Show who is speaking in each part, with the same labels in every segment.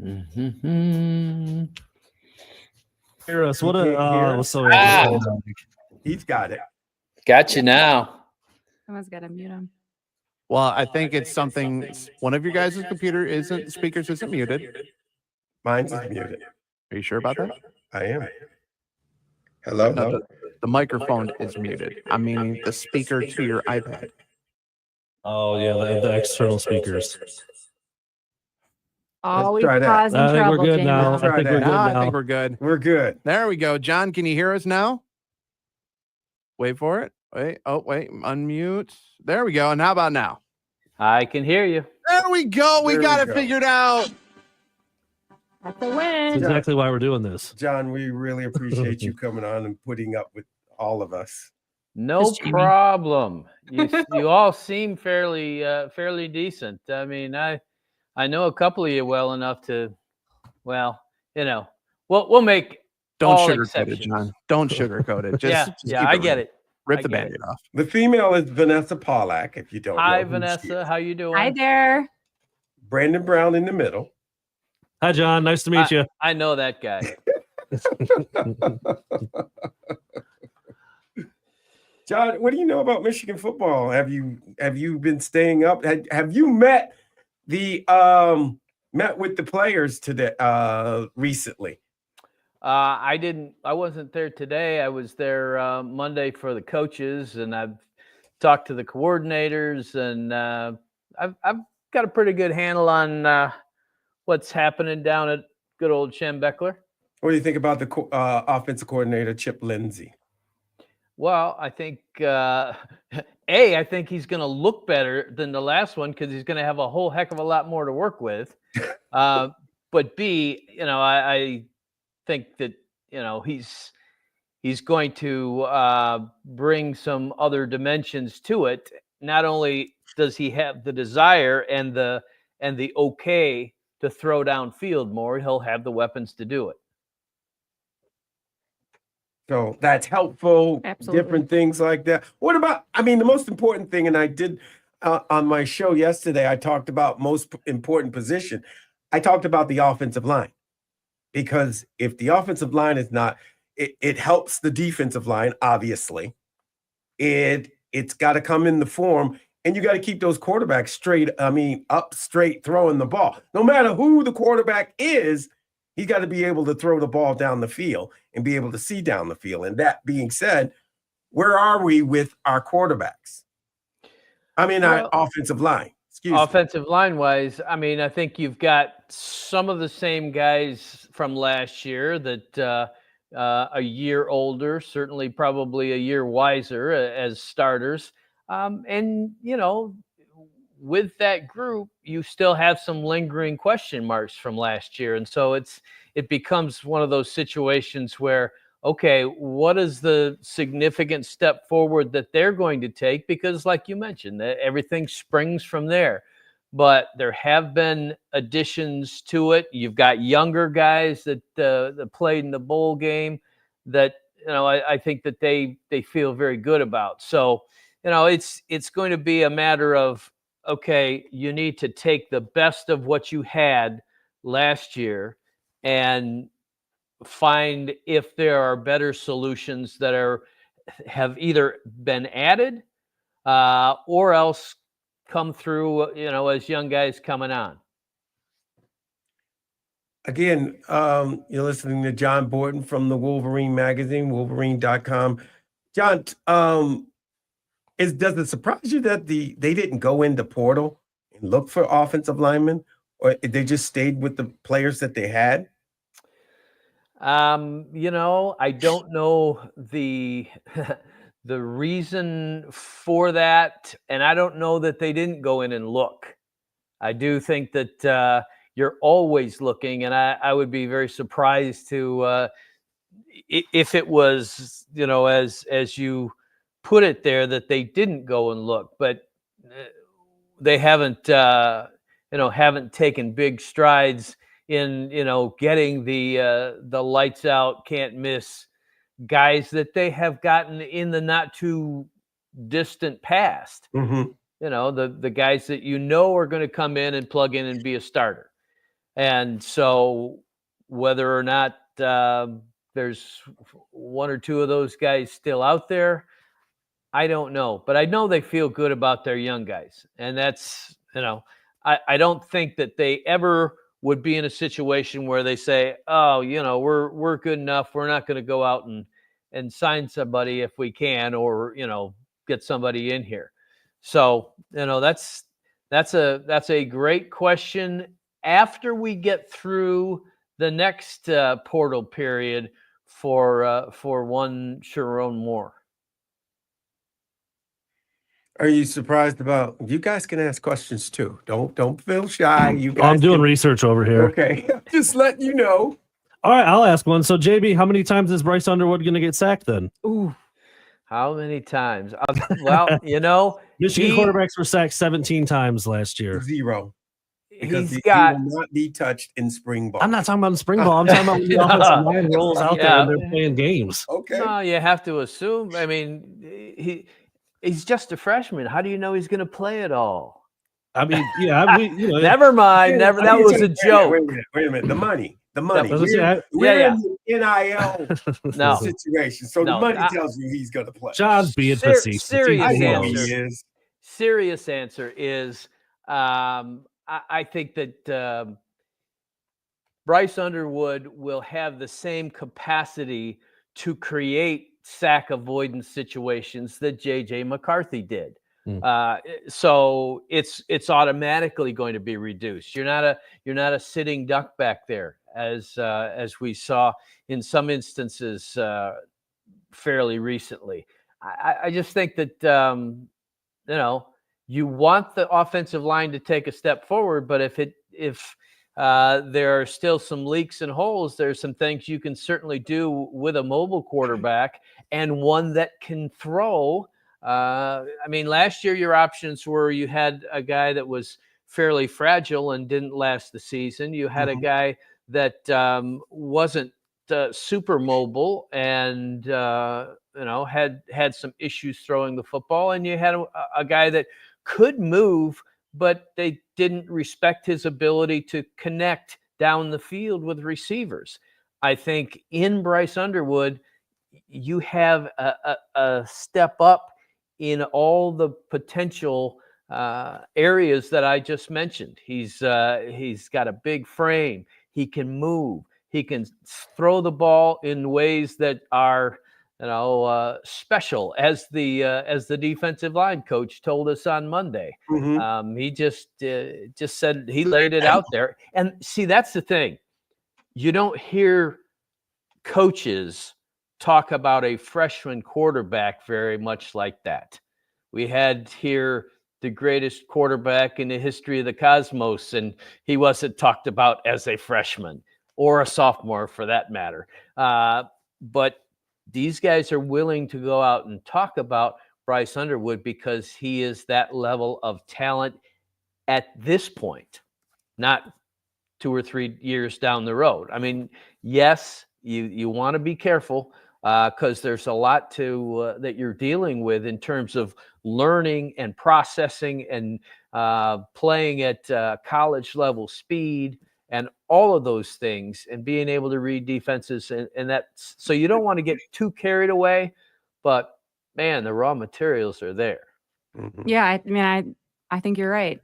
Speaker 1: Mm-hmm.
Speaker 2: Hear us. What
Speaker 3: You can't hear
Speaker 2: a
Speaker 3: us?
Speaker 2: so
Speaker 3: He's got it.
Speaker 1: Got you now.
Speaker 4: Someone's got to mute him.
Speaker 5: Well, I think it's something. One of your guys' computer isn't speakers isn't muted.
Speaker 3: Mine's is muted.
Speaker 5: Are you sure about that?
Speaker 3: I am. Hello?
Speaker 5: No, the microphone is muted. I mean, the speaker to your iPad.
Speaker 2: Oh yeah, the external speakers.
Speaker 4: Always
Speaker 3: try that.
Speaker 4: causing
Speaker 2: I think
Speaker 4: trouble,
Speaker 2: we're good
Speaker 4: J-Mo.
Speaker 2: now. I
Speaker 3: Try
Speaker 2: think we're
Speaker 3: that.
Speaker 2: good
Speaker 5: Now I
Speaker 2: now.
Speaker 5: think we're good.
Speaker 3: We're good.
Speaker 5: There we go. John, can you hear us now? Wait for it. Wait. Oh, wait. Unmute. There we go. And how about now?
Speaker 1: I can hear you.
Speaker 5: There we go. We
Speaker 3: There
Speaker 5: got
Speaker 3: we
Speaker 5: it
Speaker 3: go.
Speaker 5: figured out.
Speaker 4: That's a
Speaker 2: That's
Speaker 4: win.
Speaker 2: exactly why we're doing this.
Speaker 3: John, we really appreciate you coming on and putting up with all of us.
Speaker 1: No
Speaker 4: Just Jamie.
Speaker 1: problem. You all seem fairly decent. I mean, I know a couple of you well enough to, well, we'll make
Speaker 5: Don't
Speaker 1: all
Speaker 5: sugarcoat it,
Speaker 1: exceptions.
Speaker 5: John. Don't sugarcoat it.
Speaker 1: Yeah,
Speaker 5: Just
Speaker 1: yeah,
Speaker 5: keep
Speaker 1: I get
Speaker 5: real.
Speaker 1: it.
Speaker 5: Rip
Speaker 1: I
Speaker 5: the
Speaker 1: get
Speaker 5: band-aid off.
Speaker 3: The female is Vanessa Pollack, if you don't know.
Speaker 1: Hi,
Speaker 3: who she
Speaker 1: Vanessa.
Speaker 3: is.
Speaker 1: How you doing?
Speaker 4: Hi there.
Speaker 3: Brandon Brown in the middle.
Speaker 2: Hi, John. Nice to meet you.
Speaker 1: I know that guy.
Speaker 3: John, what do you know about Michigan football? Have you been staying up? Have you met with the players today recently?
Speaker 1: I wasn't there today. I was there Monday for the coaches, and I've talked to the coordinators, and I've got a pretty good handle on what's happening down at good old Schembechler.
Speaker 3: What do you think about the offensive coordinator, Chip Lindsey?
Speaker 1: Well, I think I think he's going to look better than the last one because he's going to have a whole heck of a lot more to work with. But B, I think that he's going to bring some other dimensions to it. Not only does he have the desire and the okay to throw downfield more, he'll have the weapons to do it.
Speaker 3: So that's helpful.
Speaker 4: Absolutely.
Speaker 3: Different things like that. What about, the most important thing, and I did on my show yesterday, I talked about most important position. I talked about the offensive line. Because if the offensive line is not, it helps the defensive line, obviously. It's got to come in the form, and you got to keep those quarterbacks up straight throwing the ball. No matter who the quarterback is, he's got to be able to throw the ball down the field and be able to see down the field. And that being said, where are we with our quarterbacks? Our offensive line.
Speaker 1: Offensive line wise, I think you've got some of the same guys from last year that a year older, certainly probably a year wiser as starters. And with that group, you still have some lingering question marks from last year. And so it becomes one of those situations where, okay, what is the significant step forward that they're going to take? Because like you mentioned, everything springs from there. But there have been additions to it. You've got younger guys that played in the bowl game that, I think that they feel very good about. So, it's going to be a matter of, okay, you need to take the best of what you had last year and find if there are better solutions that have either been added or else come through, as young guys coming on.
Speaker 3: Again, you're listening to John Borton from the Wolverine magazine, Wolverine.com. John, does it surprise you that they didn't go into portal and look for offensive linemen, or they just stayed with the players that they had?
Speaker 1: I don't know the the reason for that, and I don't know that they didn't go in and look. I do think that you're always looking, and I would be very surprised to if it was, as you put it there, that they didn't go and look, but they haven't taken big strides in getting the lights out, can't miss guys that they have gotten in the not too distant past.
Speaker 3: Mm-hmm.
Speaker 1: The guys that are going to come in and plug in and be a starter. And so whether or not there's one or two of those guys still out there, I don't know. But I know they feel good about their young guys. And that's, I don't think that they ever would be in a situation where they say, oh, we're good enough. We're not going to go out and sign somebody if we can, or, get somebody in here. So, that's a great question. After we get through the next portal period for one Sharon Moore.
Speaker 3: Are you surprised about? You guys can ask questions too. Don't feel shy. You guys.
Speaker 2: I'm doing
Speaker 3: can,
Speaker 2: research over here.
Speaker 3: Okay, just letting you know.
Speaker 2: All right, I'll ask one. So, JB, how many times is Bryce Underwood going to get sacked then?
Speaker 1: Ooh, how many times? Well,
Speaker 2: Michigan quarterbacks were sacked 17 times last year.
Speaker 3: 0. Because
Speaker 1: he
Speaker 3: will not be touched in spring ball.
Speaker 2: I'm not talking about in spring ball. I'm talking about when the offensive line rolls out there and they're playing games.
Speaker 3: Okay.
Speaker 1: No, you have to assume. I mean, he's just a freshman. How do you know he's going to play it all?
Speaker 2: I mean, yeah.
Speaker 1: Never mind. That was a joke.
Speaker 3: Wait a minute. The money. We're
Speaker 1: Yeah.
Speaker 3: in the NIL situation. So the money tells you he's going to play.
Speaker 2: John's being facetious.
Speaker 1: Serious answer is I think that Bryce Underwood will have the same capacity to create sack avoidance situations that J.J. McCarthy did. So it's automatically going to be reduced. You're not a sitting duck back there, as we saw in some instances fairly recently. I just think that you want the offensive line to take a step forward, but if there are still some leaks and holes, there's some things you can certainly do with a mobile quarterback and one that can throw. I mean, last year your options were you had a guy that was fairly fragile and didn't last the season. You had a guy that wasn't super mobile and had some issues throwing the football, and you had a guy that could move, but they didn't respect his ability to connect down the field with receivers. I think in Bryce Underwood, you have a step up in all the potential areas that I just mentioned. He's got a big frame. He can move. He can throw the ball in ways that are special, as the defensive line coach told us on Monday. He just said, he laid it out there. And see, that's the thing. You don't hear coaches talk about a freshman quarterback very much like that. We had here the greatest quarterback in the history of the cosmos, and he wasn't talked about as a freshman or a sophomore for that matter. But these guys are willing to go out and talk about Bryce Underwood because he is that level of talent at this point, not 2 or 3 years down the road. I mean, yes, you want to be careful because there's a lot that you're dealing with in terms of learning and processing and playing at college level speed and all of those things, and being able to read defenses, and that's so you don't want to get too carried away, but man, the raw materials are there.
Speaker 4: Yeah, I mean, I think you're right.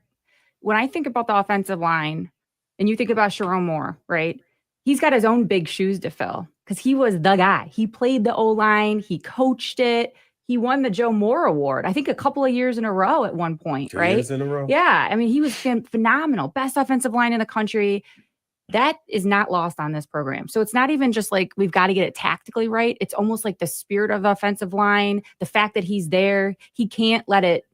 Speaker 4: When I think about the offensive line, and you think about Sharon Moore, right? He's got his own big shoes to fill because he was the guy. He played the O-line. He coached it. He won the Joe Moore Award, I think a couple of years in a row at one point,
Speaker 3: 2
Speaker 4: right?
Speaker 3: years in a row.
Speaker 4: Yeah. I mean, he was phenomenal. Best offensive line in the country. That is not lost on this program. So it's not even just like we've got to get it tactically right. It's almost like the spirit of the offensive line, the fact that he's there, he can't let it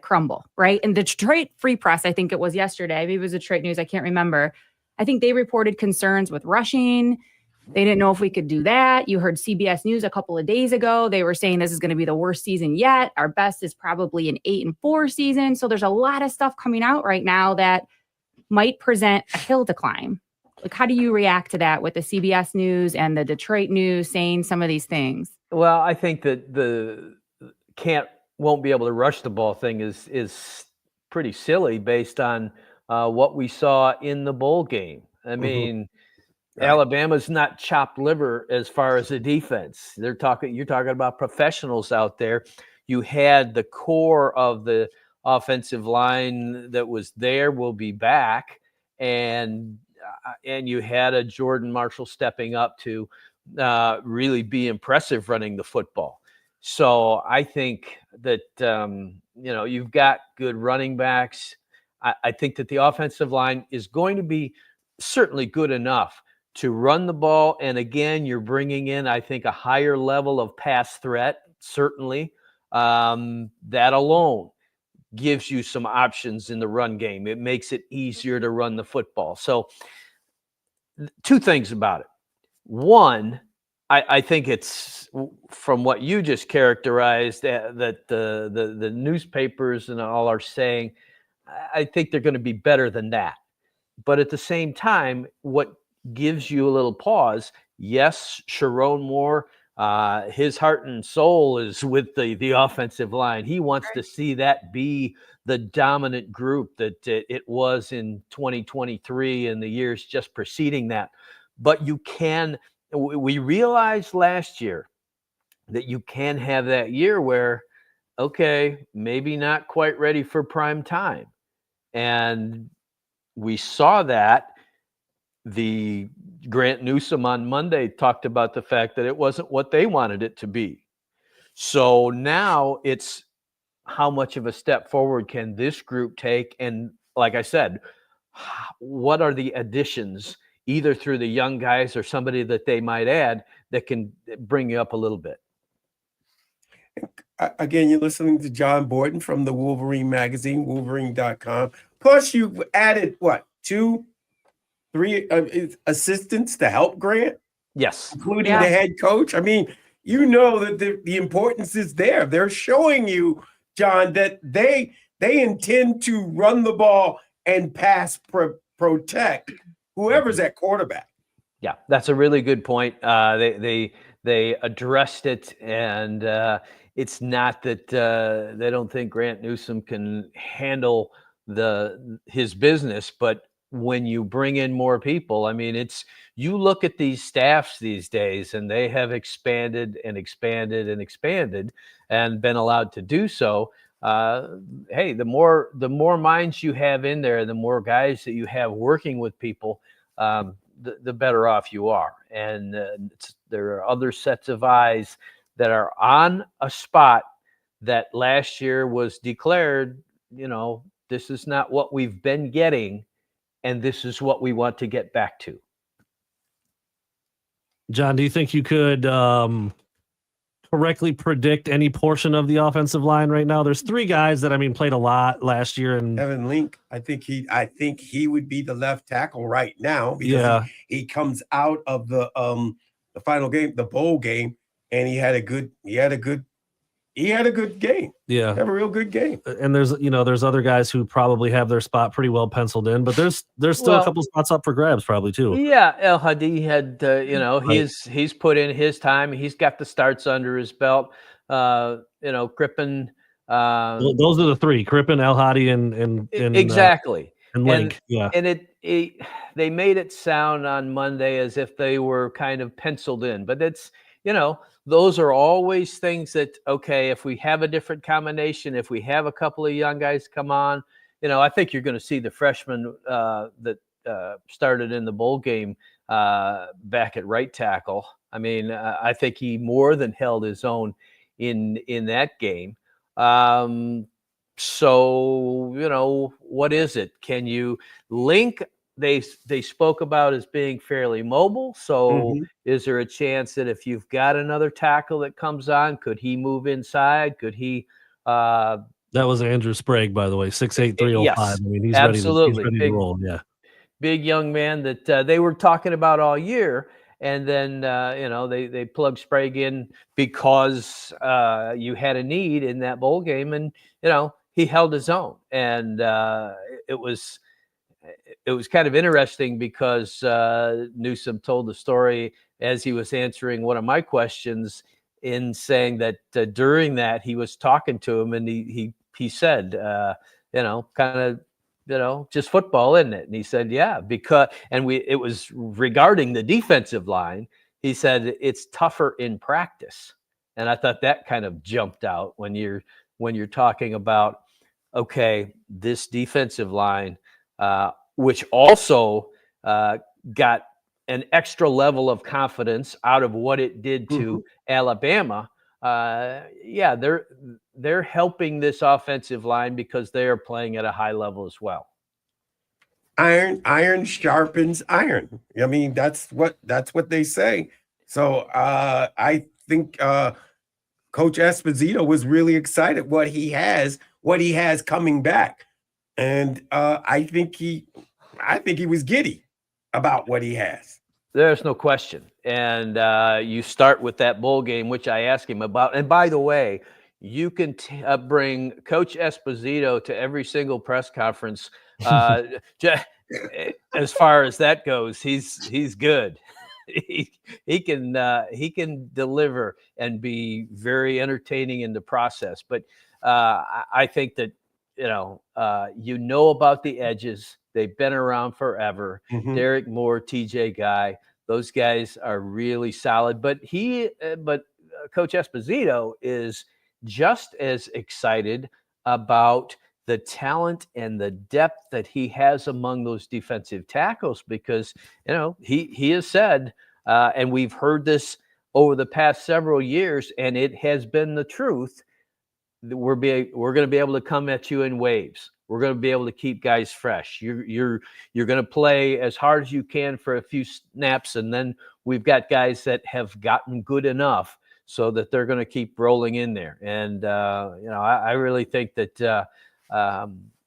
Speaker 4: crumble, right? And the Detroit Free Press, I think it was yesterday, maybe it was Detroit News, I can't remember. I think they reported concerns with rushing. They didn't know if we could do that. You heard CBS News a couple of days ago. They were saying this is going to be the worst season yet. Our best is probably an 8-4 season. So there's a lot of stuff coming out right now that might present a hill to climb. Like, how do you react to that with the CBS News and the Detroit News saying some of these things?
Speaker 1: Well, I think that the won't be able to rush the ball thing is pretty silly based on what we saw in the bowl game. I mean,
Speaker 3: Right.
Speaker 1: Alabama's not chopped liver as far as the defense. You're talking about professionals out there. You had the core of the offensive line that was there will be back, and you had a Jordan Marshall stepping up to really be impressive running the football. So I think that you've got good running backs. I think that the offensive line is going to be certainly good enough to run the ball. And again, you're bringing in, I think, a higher level of pass threat. Certainly, that alone gives you some options in the run game. It makes it easier to run the football. So, two things about it. One, I think it's from what you just characterized that the newspapers and all are saying. I think they're going to be better than that. But at the same time, what gives you a little pause? Yes, Sharon Moore, his heart and soul is with the offensive line. He wants to see that be the dominant group that it was in 2023 and the years just preceding that. But we realized last year that you can have that year where, okay, maybe not quite ready for prime time. And we saw that. The Grant Newsome on Monday talked about the fact that it wasn't what they wanted it to be. So now it's how much of a step forward can this group take? And like I said, what are the additions, either through the young guys or somebody that they might add that can bring you up a little bit?
Speaker 3: Again, you're listening to John Borton from the Wolverine magazine, Wolverine.com. Plus, you've added what, 2, 3 assistants to help Grant?
Speaker 1: Yes.
Speaker 3: Including the head coach. I mean, you know that the importance is there. They're showing you, John, that they intend to run the ball and pass protect whoever's at quarterback.
Speaker 1: Yeah, that's a really good point. They addressed it, and it's not that they don't think Grant Newsome can handle his business, but when you bring in more people, I mean, you look at these staffs these days, and they have expanded and expanded and expanded, and been allowed to do so. Hey, the more minds you have in there, the more guys that you have working with people, the better off you are. And there are other sets of eyes that are on a spot that last year was declared, this is not what we've been getting, and this is what we want to get back to.
Speaker 2: John, do you think you could correctly predict any portion of the offensive line right now? There's 3 guys that played a lot last year, and
Speaker 3: Evan Link, I think he would be the left tackle right now because he comes out of the final game, the bowl game, and he had a good game.
Speaker 2: Yeah,
Speaker 3: have a real good game.
Speaker 2: And there's other guys who probably have their spot pretty well penciled in, but there's still a couple spots up for grabs probably too.
Speaker 1: Yeah, El Hadi had he's put in his time. He's got the starts under his belt. Crippen.
Speaker 2: Those are the 3: Crippen, El Hadi, and
Speaker 1: exactly.
Speaker 2: And Link.
Speaker 1: And they made it sound on Monday as if they were kind of penciled in, but it's those are always things that, okay, if we have a different combination, if we have a couple of young guys come on, I think you're going to see the freshman that started in the bowl game back at right tackle. I mean, I think he more than held his own in that game. So, what is it? Can you link? They spoke about as being fairly mobile. So is there a chance that if you've got another tackle that comes on, could he move inside? Could he?
Speaker 2: That was Andrew Sprague, by the way, 6'8", 305.
Speaker 1: Yes,
Speaker 2: I mean, he's
Speaker 1: absolutely
Speaker 2: ready to roll. Yeah,
Speaker 1: big young man that they were talking about all year. And then, they plugged Sprague in because you had a need in that bowl game, and he held his own. And it was kind of interesting because Newsome told the story as he was answering one of my questions, in saying that during that he was talking to him, and he said, kind of just football, isn't it? And he said, yeah, because, and it was regarding the defensive line. He said it's tougher in practice. And I thought that kind of jumped out when you're talking about, okay, this defensive line, which also got an extra level of confidence out of what it did to Alabama. Yeah, they're helping this offensive line because they are playing at a high level as well.
Speaker 3: Iron sharpens iron. I mean, that's what they say. So I think Coach Esposito was really excited what he has coming back, and I think he was giddy about what he has.
Speaker 1: There's no question. And you start with that bowl game, which I asked him about. And by the way, you can bring Coach Esposito to every single press conference. As far as that goes, he's good. He can deliver and be very entertaining in the process. But I think that about the edges. They've been around forever. Derek Moore, TJ Guy, those guys are really solid. But Coach Esposito is just as excited about the talent and the depth that he has among those defensive tackles, because he has said, and we've heard this over the past several years, and it has been the truth. We're going to be able to come at you in waves. We're going to be able to keep guys fresh. You're going to play as hard as you can for a few snaps, and then we've got guys that have gotten good enough so that they're going to keep rolling in there. And I really think that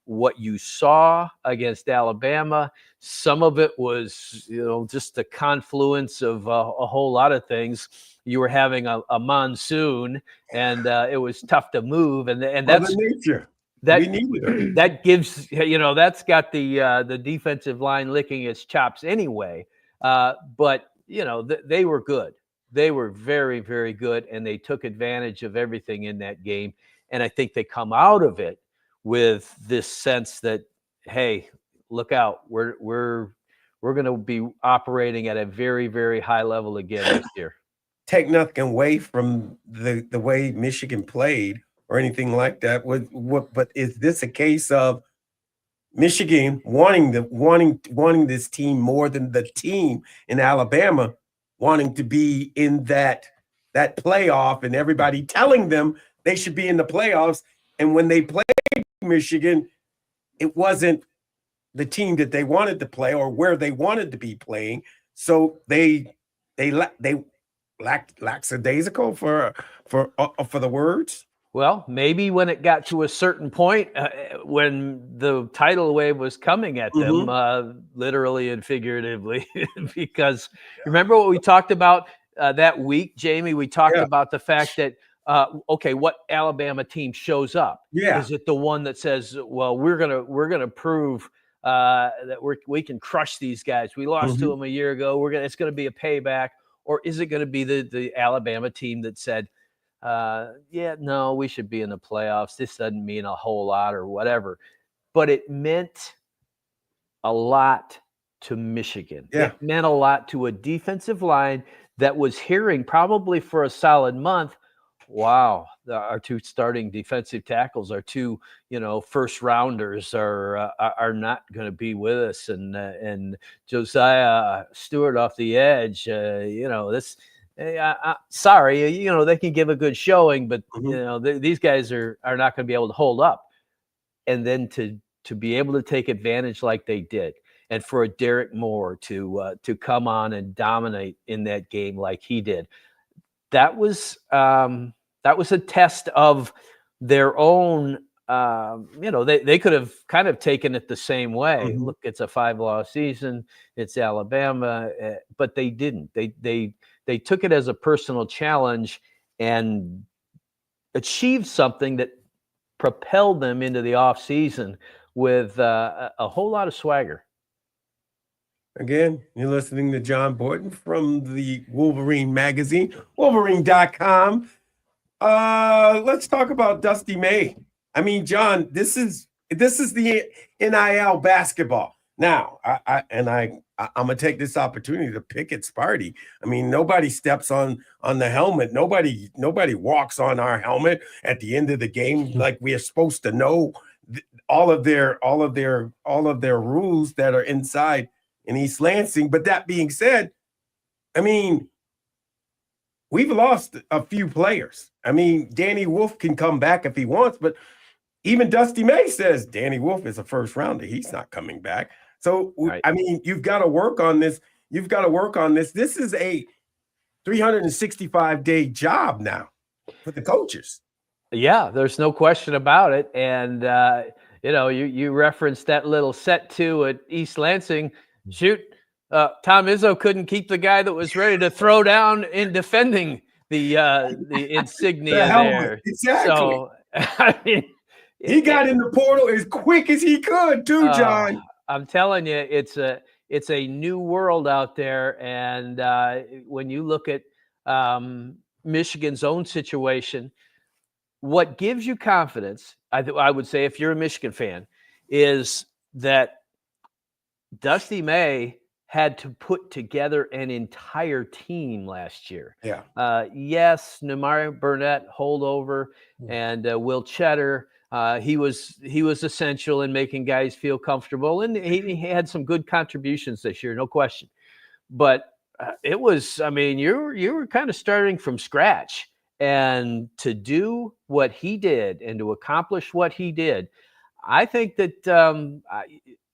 Speaker 1: what you saw against Alabama, some of it was just a confluence of a whole lot of things. You were having a monsoon, and it was tough to move, and that's
Speaker 3: nature.
Speaker 1: That gives that's got the defensive line licking its chops anyway. But they were good. They were very, very good, and they took advantage of everything in that game. And I think they come out of it with this sense that, hey, look out, we're going to be operating at a very, very high level again this year.
Speaker 3: Take nothing away from the way Michigan played or anything like that. But is this a case of Michigan wanting this team more than the team in Alabama wanting to be in that playoff, and everybody telling them they should be in the playoffs? And when they played Michigan, it wasn't the team that they wanted to play or where they wanted to be playing. So they lackadaisical for the words.
Speaker 1: Well, maybe when it got to a certain point, when the tidal wave was coming at them, literally and figuratively, because remember what we talked about that week, Jamie? We talked about the fact that, what Alabama team shows up?
Speaker 3: Yeah.
Speaker 1: Is it the one that says, well, we're gonna prove that we can crush these guys? We lost to them a year ago. It's gonna be a payback. Or is it going to be the Alabama team that said, no, we should be in the playoffs. This doesn't mean a whole lot or whatever. But it meant a lot to Michigan.
Speaker 3: Yeah.
Speaker 1: It meant a lot to a defensive line that was hearing probably for a solid month, wow, our two starting defensive tackles, our two, first rounders are not going to be with us, and Josiah Stewart off the edge, sorry, they can give a good showing, but these guys are not going to be able to hold up, and then to be able to take advantage like they did, and for a Derek Moore to come on and dominate in that game like he did. That was a test of their own. They could have kind of taken it the same way. Look, it's a 5-loss season. It's Alabama, but they didn't. They took it as a personal challenge and achieved something that propelled them into the off season with a whole lot of swagger.
Speaker 3: Again, you're listening to John Borton from the Wolverine magazine, Wolverine.com. Let's talk about Dusty May. I mean, John, this is This is the NIL basketball. Now, I'm gonna take this opportunity to pick at Sparty. I mean, nobody steps on the helmet. Nobody walks on our helmet at the end of the game like we are supposed to know all of their rules that are inside in East Lansing. But that being said, I mean, we've lost a few players. I mean, Danny Wolf can come back if he wants, but even Dusty May says Danny Wolf is a first rounder. He's not coming back. So, right. I mean, you've got to work on this. You've got to work on this. This is a 365-day job now for the coaches.
Speaker 1: Yeah, there's no question about it. And, you referenced that little set two at East Lansing. Shoot, Tom Izzo couldn't keep the guy that was ready to throw down in defending the insignia there.
Speaker 3: Exactly.
Speaker 1: So, I mean,
Speaker 3: he got in the portal as quick as he could, too, John.
Speaker 1: I'm telling you, it's a new world out there. And when you look at Michigan's own situation, what gives you confidence, I would say, if you're a Michigan fan, is that Dusty May had to put together an entire team last year.
Speaker 3: Yeah.
Speaker 1: Yes, Nemari Burnett holdover and Will Cheddar. He was essential in making guys feel comfortable, and he had some good contributions this year, no question. But it was, I mean, you were kind of starting from scratch, and to do what he did and to accomplish what he did, I think that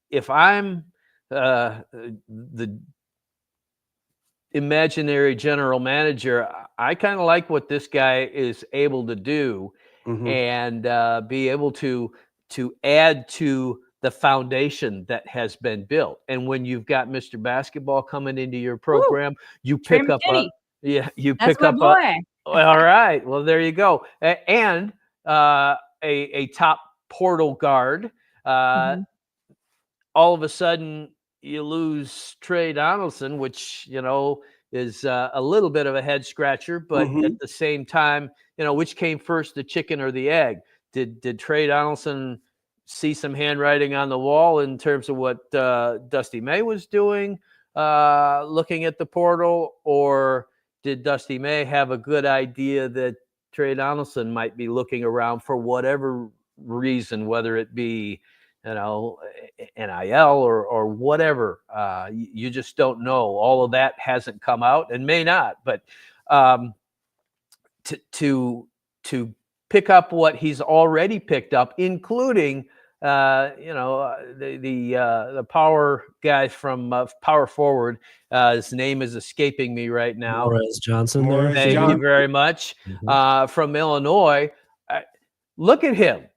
Speaker 1: if I'm the imaginary general manager, I kind of like what this guy is able to do. Mm-hmm. And be able to add to the foundation that has been built. And when you've got Mr. Basketball coming into your program, you pick up all right. Well, there you go. And a top portal guard. All of a sudden, you lose Trey Donaldson, which is a little bit of a head scratcher, but at the same time, which came first, the chicken or the egg? Did Trey Donaldson see some handwriting on the wall in terms of what Dusty May was doing, looking at the portal, or did Dusty May have a good idea that Trey Donaldson might be looking around for whatever reason, whether it be NIL or whatever? You just don't know. All of that hasn't come out and may not, but to pick up what he's already picked up, including the power guy from power forward. His name is escaping me right now.
Speaker 2: Morris Johnson.
Speaker 1: Thank you very much. From Illinois. Look at him.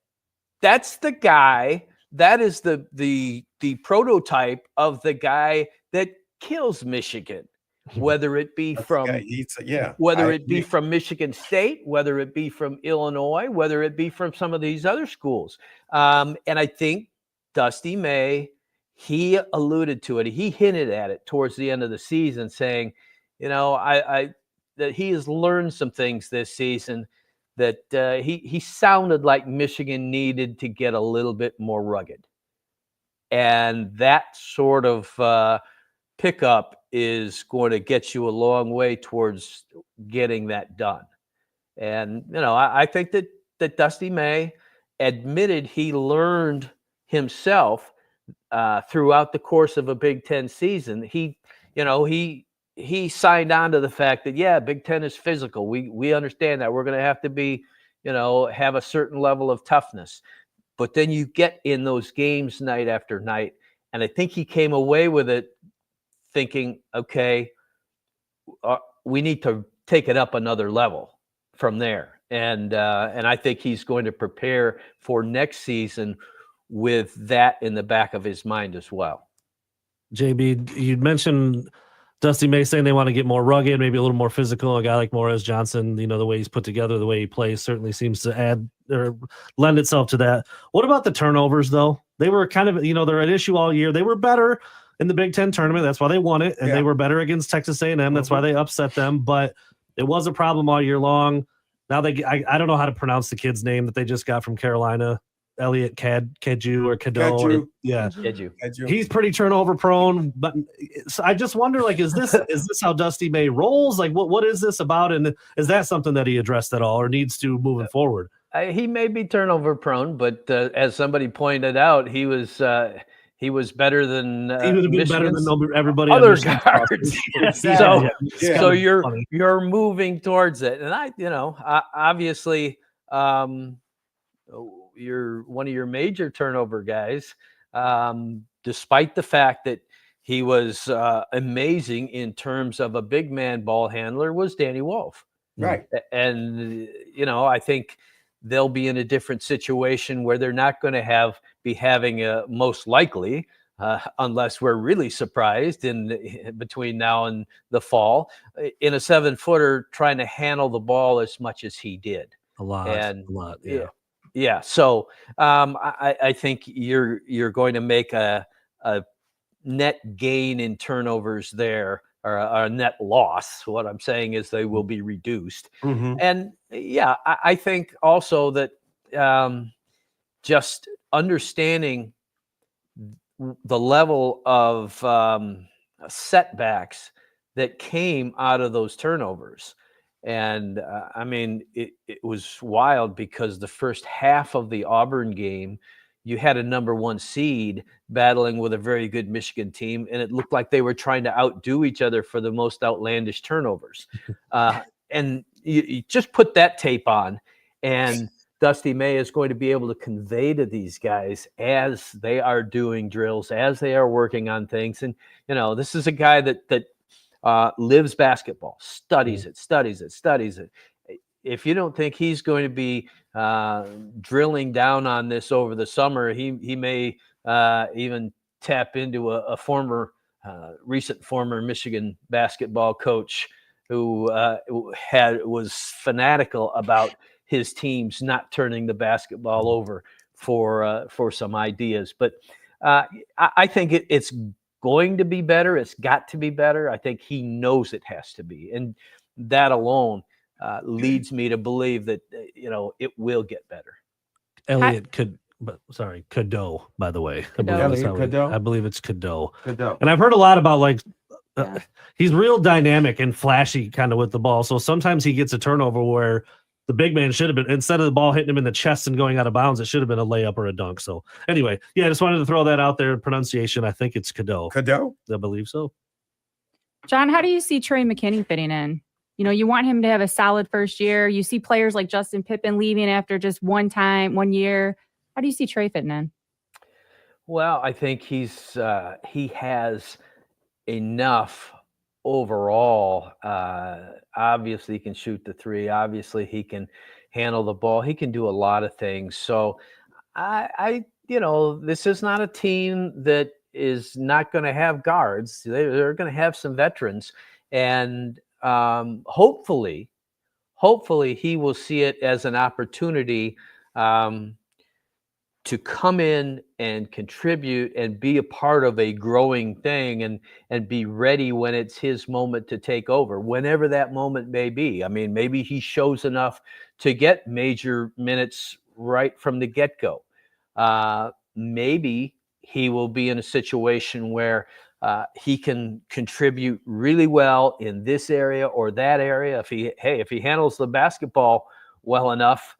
Speaker 1: That's the guy. That is the prototype of the guy that kills Michigan. Whether it be from from Michigan State, whether it be from Illinois, whether it be from some of these other schools. And I think Dusty May, he alluded to it. He hinted at it towards the end of the season, saying, that he has learned some things this season that he sounded like Michigan needed to get a little bit more rugged. And that sort of pickup is going to get you a long way towards getting that done. And, I think that Dusty May admitted he learned himself throughout the course of a Big Ten season. He signed on to the fact that, Big Ten is physical. We understand that. We're going to have to be, have a certain level of toughness. But then you get in those games night after night. And I think he came away with it thinking, okay, we need to take it up another level from there. And I think he's going to prepare for next season with that in the back of his mind as well.
Speaker 2: JB, you mentioned Dusty May saying they want to get more rugged, maybe a little more physical. A guy like Morris Johnson, the way he's put together, the way he plays certainly seems to add or lend itself to that. What about the turnovers, though? They were kind of, they're an issue all year. They were better in the Big Ten tournament. That's why they won it. And they were better against Texas A&M. That's why they upset them. But it was a problem all year long. Now I don't know how to pronounce the kid's name that they just got from Carolina. Elliot Kedju or Kado.
Speaker 3: Kedju.
Speaker 2: Yeah.
Speaker 1: Did you?
Speaker 2: He's pretty turnover prone, but so I just wonder, like, is this how Dusty May rolls? Like, what is this about? And is that something that he addressed at all or needs to moving forward?
Speaker 1: He may be turnover prone, but as somebody pointed out, he was better than
Speaker 2: He would have been better
Speaker 1: Michigan's
Speaker 2: than everybody on
Speaker 1: other
Speaker 2: Michigan's roster.
Speaker 1: guards.
Speaker 3: Exactly. Yeah.
Speaker 1: So
Speaker 2: It's funny.
Speaker 1: you're moving towards it, and obviously, you're one of your major turnover guys, despite the fact that he was amazing in terms of a big man ball handler, was Danny Wolf.
Speaker 3: Right.
Speaker 1: And I think they'll be in a different situation where they're not going to be having a most likely, unless we're really surprised in between now and the fall, in a 7-footer trying to handle the ball as much as he did.
Speaker 2: A lot. Yeah.
Speaker 1: Yeah. So I think you're going to make a net gain in turnovers there, or a net loss. What I'm saying is they will be reduced.
Speaker 3: Mhm.
Speaker 1: And yeah, I think also that just understanding the level of setbacks that came out of those turnovers. And I mean, it was wild because the first half of the Auburn game, you had a number 1 seed battling with a very good Michigan team, and it looked like they were trying to outdo each other for the most outlandish turnovers. And you just put that tape on, and Dusty May is going to be able to convey to these guys as they are doing drills, as they are working on things. And, this is a guy that lives basketball, studies it. If you don't think he's going to be drilling down on this over the summer, he may even tap into a recent former Michigan basketball coach who was fanatical about his teams not turning the basketball over for some ideas. But I think it's going to be better. It's got to be better. I think he knows it has to be, and that alone leads me to believe that it will get better.
Speaker 2: Elliot Kado, by the way. I believe it's Kado. And I've heard a lot about he's real dynamic and flashy kind of with the ball. So sometimes he gets a turnover where the big man should have been, instead of the ball hitting him in the chest and going out of bounds, it should have been a layup or a dunk. So anyway, yeah, I just wanted to throw that out there. Pronunciation, I think it's Kado.
Speaker 3: Kado?
Speaker 2: I believe so.
Speaker 4: John, how do you see Trey McKinney fitting in? You want him to have a solid first year. You see players like Justin Pippen leaving after just 1 year. How do you see Trey fitting in?
Speaker 1: Well, I think he has enough overall. Obviously, he can shoot the 3. Obviously, he can handle the ball. He can do a lot of things. So, this is not a team that is not going to have guards. They're going to have some veterans, and hopefully he will see it as an opportunity to come in and contribute and be a part of a growing thing, and be ready when it's his moment to take over, whenever that moment may be. I mean, maybe he shows enough to get major minutes right from the get-go. Maybe he will be in a situation where he can contribute really well in this area or that area. If he handles the basketball well enough,